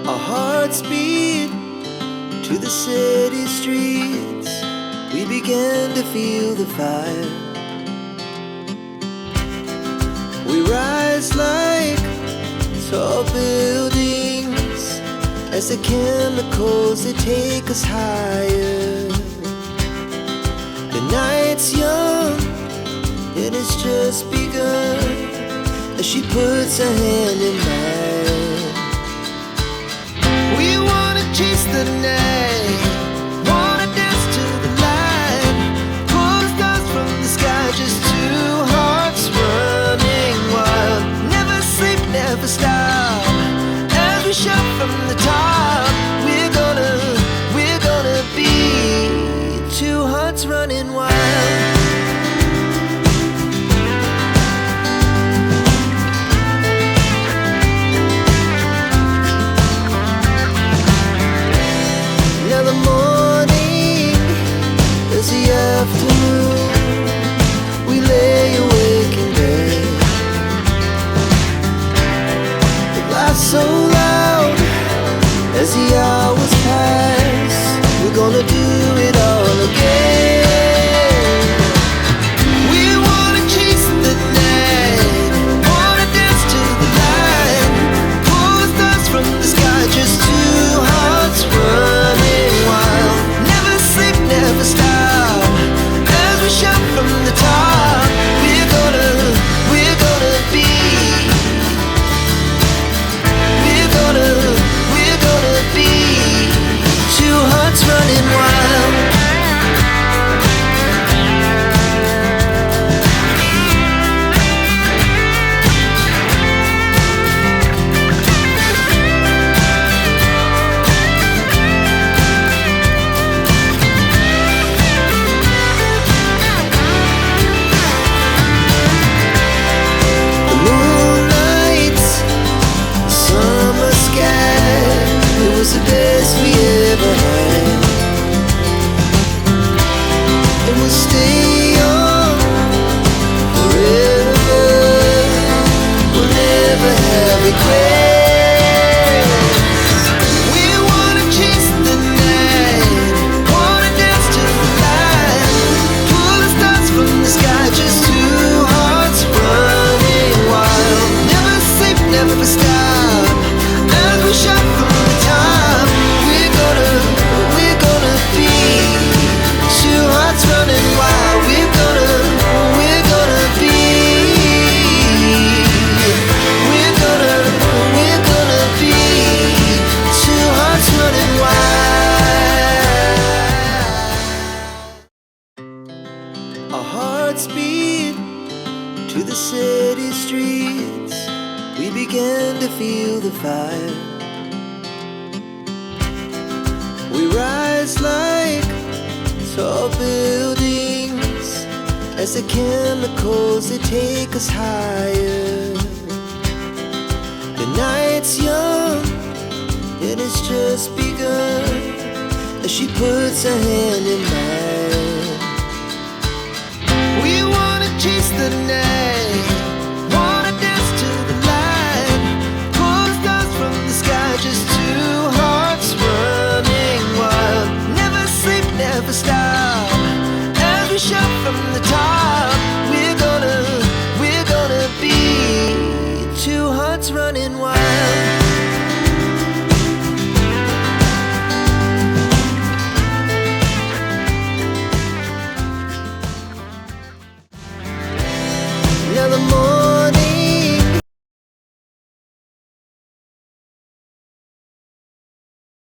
Our hearts beat to the city streets. We began to feel the fire. We rise like tall buildings as the chemicals, they take us higher. The night's young, it has just begun, as she puts her hand in mine. We wanna chase the night, wanna dance to the light, pull the stars from the sky, just two hearts running wild. Never sleep, never stop, as we shout from the top. We're gonna be two hearts running wild. Now the morning is the afternoon. We lay awake in bed. The laughs so loud as the hours pass. We're gonna do it all again. We wanna chase the night, wanna dance to the light, pull the stars from the sky, just two hearts running wild. Never sleep, never stop, as we shout from the top. We're gonna be, we're gonna be two hearts running wild. The moonlight, summer sky, it was the best we ever had. And we'll stay on forever. We'll never have regrets. We wanna chase the night, wanna dance to the light, pull the stars from the sky, just two hearts running wild. Never sleep, never stop, as we shout from the top. We're gonna be two hearts running wild. We're gonna be, we're gonna be two hearts running wild. Our hearts beat to the city streets. We began to feel the fire. We rise like tall buildings as the chemicals, they take us higher. The night's young, it has just begun, as she puts her hand in mine. We wanna chase the night,